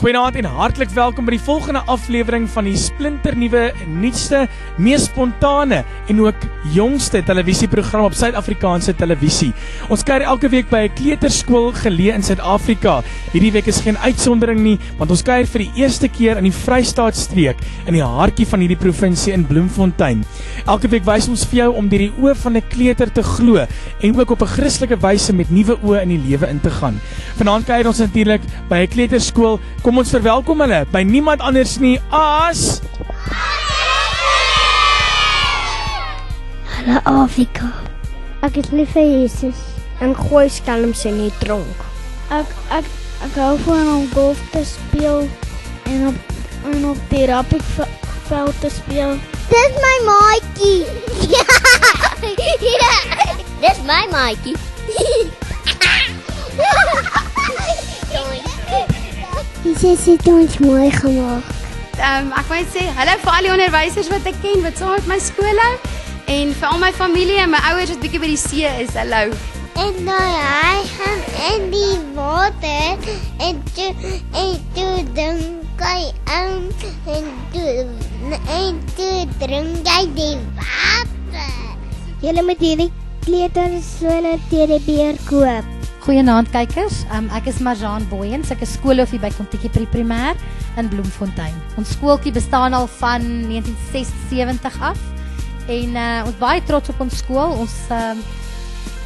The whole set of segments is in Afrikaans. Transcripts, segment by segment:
Goeienaand en hartlik welkom by die volgende aflewering van die splinternuwe, nuutste, mees spontane en ook jongste televisieprogram op Suid-Afrikaanse televisie. Ons kuier elke week by 'n kleuterskool geleë in Suid-Afrika. Hierdie week is geen uitsondering nie, want ons kuier vir die eerste keer in die Vrystaatstreek in die hartjie van hierdie provinsie in Bloemfontein. Elke week wys ons vir jou om deur die oë van 'n kleuter te glo en ook op 'n Christelike wyse met nuwe oë in die lewe in te gaan. Vanaand kuier ons natuurlik by 'n kleuterskool. Kom ons verwelkom hulle by niemand anders nie as Hallo Afrika. Ek is lief vir Jesus en gooi skelms in die tronk. Ek hou van om golf te speel en op die rappieveld te speel. Dis my maatjie. Dis my maatjie. Jesus het ons mooi gemaak. Ek moet sê, hallo vir al die onderwysers wat ek ken, wat saam met my skool hou, en vir al my familie en my ouers wat bietjie by die see is, hallo. En nou hy gaan in die water en toe drink hy en toe drink hy die water. Julle moet hierdie kleuterskole teen die beer koop. Goeienaand kykers, ek is Marjane Booyens, ek is skoolhoofie by Kontiki Primêr in Bloemfontein. Ons skooltjie bestaan al van 1976 af en ons baie trots op ons skool.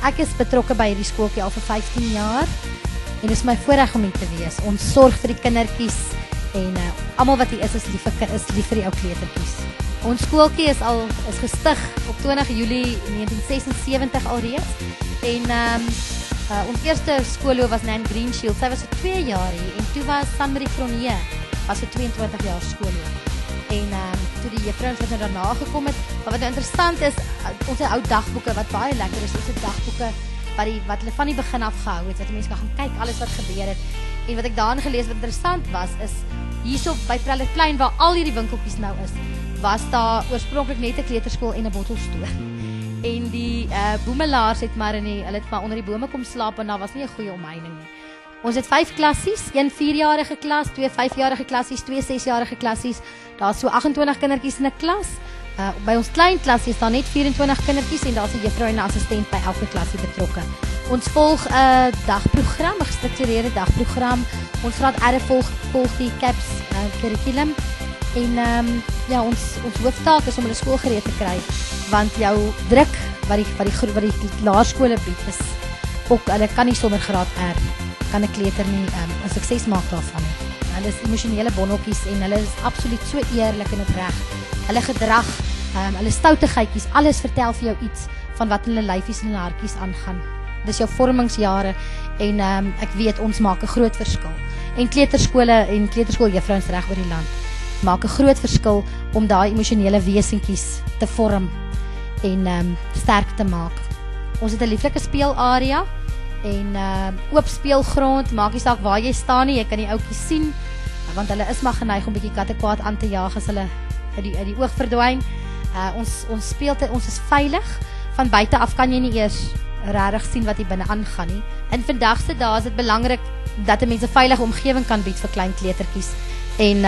Ek is betrokke by hierdie skooltjie al vir 15 jaar en dit is my voorreg om hier te wees. Ons sorg vir die kindertjies en almal wat hier is lief vir die ou kleutertjies. Ons skooltjie is gestig op 20 Julie 1976 alreeds en ons eerste skoolhoof was Nan Greenshield. Sy was vir 2 jaar hier en toe was Sanmarie Cronje was vir 22 jaar skoolhoof. En toe die juffrouens wat nou daarna gekom het, maar wat nou interessant is, ons ou dagboeke wat baie lekker is, ons dagboeke wat hulle van die begin af gehou het, wat mense kan gaan kyk alles wat gebeur het. En wat ek daarin gelees wat interessant was, is hierso by Prellerplein waar al hierdie winkeltjies nou is, was daar oorspronklik net 'n kleuterskool en 'n bottelstoel. En die boemelaars het maar hulle het maar onder die bome kom slaap en daar was nie 'n goeie omheining nie. Ons het 5 klassies, 1 4-jarige klas, 2 5-jarige klassies, 2 6-jarige klassies. Daar's so 28 kindertjies in 'n klas. By ons klein klasie is daar net 24 kindertjies en daar's 'n juffrou en 'n assistent by elke klasie betrokke. Ons volg 'n dagprogram, 'n gestruktureerde dagprogram. Ons graad R volg die CAPS curriculum. En ja, ons hooftaak is om hulle skool gereed te kry, want jou druk wat die laerskole bied is ook, hulle kan nie sonder graad R, kan 'n kleuter nie 'n sukses maak daarvan nie. Hulle is emosionele bonnetjies en hulle is absoluut so eerlik en opreg. Hulle gedrag, hulle stoutigheidjies, alles vertel vir jou iets van wat hulle lyfies en hulle hartjies aangaan. Dis jou vormingsjare en ek weet ons maak 'n groot verskil. En kleuterskole en kleuterskooljuffrouens reg oor die land maak 'n groot verskil om daai emosionele wesentjies te vorm en sterk te maak. Ons het 'n lieflike speelarea en oop speelgrond, maak nie saak waar jy staan nie, jy kan die ouetjies sien, want hulle is maar geneig om bietjie kattekwaad aan te jaag as hulle uit die oog verdwyn. Ons is veilig, van buite af kan jy nie eers regtig sien wat hier binne aangaan nie. In vandag se dae is dit belangrik dat 'n mens 'n veilige omgewing kan bied vir klein kleutertjies. En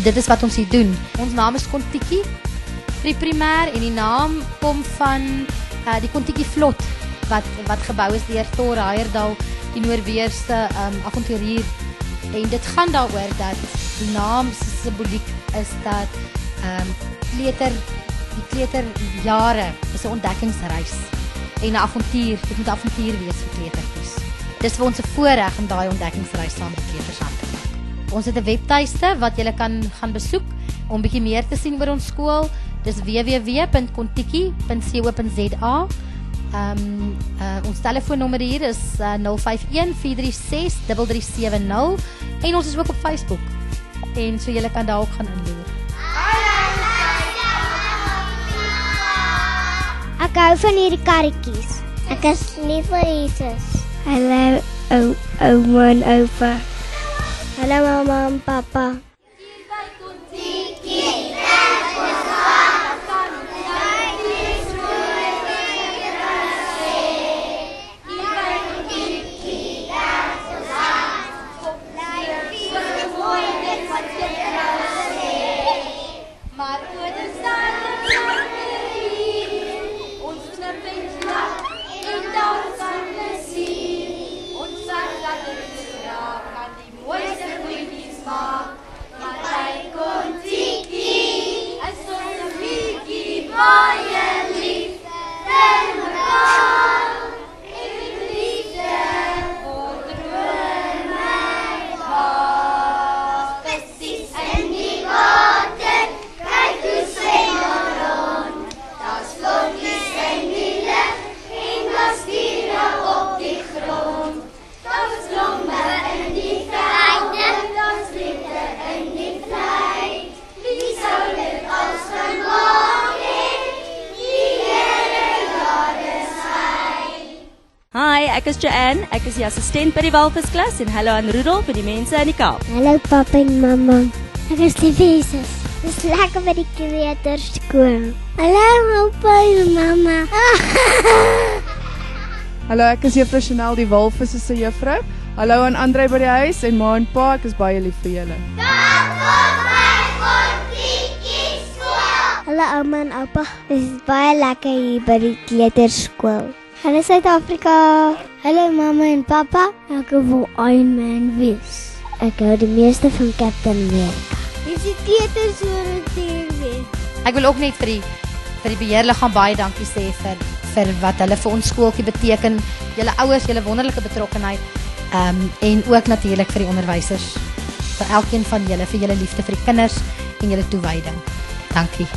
dit is wat ons hier doen. Ons naam is Kontiki Primêr en die naam kom van die Kontiki vlot wat gebou is deur Thor Heyerdahl, die Noorweegse avonturier. En dit gaan daaroor dat die naam se simboliek is dat die kleuterjare is 'n ontdekkingsreis en 'n avontuur. Dit moet 'n avontuur wees vir kleutertjies. Dis vir ons 'n voorreg om daai ontdekkingsreis saam met die kleuters aan te maak. Ons het 'n webtuiste wat jy kan gaan besoek om bietjie meer te sien oor ons skool. Dis www.kontiki.co.za. Ons telefoonnommer hier is 051 436 3370 en ons is ook op Facebook. En so jy kan daar ook gaan inloer. Ek hou van hierdie karretjies. Ek is lief vir Jesus. Hallo ouma en oupa. Hallo mamma en papa. Maar ouders staan ons hier. Ons knip en klap en dans van plezier. Ons zag dat het straat kan die mooiste goedjes maak. Maar hij komt tiki, en soms een wiekie, baie lief. En mekaar, en die liefde, voor de my was. Precies in die water, kijk hoe zwem maar rond. Daar's vlokjes in die lucht, en daar's dieren op die grond. Daar's blomme in die velde, daar's liefde in die vlei. Wie sou dit als gemaak het? Die Here, ja, dis hy. Hi, ek is Joanne. Ek is die assistent by die walvisklas en hallo aan Rudolf vir die mense in die Kaap. Hallo papa en mamma. Ek is lief Jesus. Dis lekker by die kleuterskool. Hallo oupa en mamma. Hallo, ek is juffrou Chanel, die walvisse se juffrou. Hallo aan Andre by die huis en ma en pa, ek is baie lief vir julle. Hallo ouma en oupa. Dit is baie lekker hier by die kleuterskool. Hallo Suid-Afrika. Hallo mamma en papa. Ek wil Iron Man wees. Ek hou die meeste van Captain America. Dis die kleuterskool wees. Ek wil ook net vir die beheerliggaam baie dankie sê vir wat hulle vir ons skooltjie beteken. Julle ouers, julle wonderlike betrokkenheid en ook natuurlik vir die onderwysers. Vir elkeen van julle, vir julle liefde vir die kinders en julle toewyding. Dankie.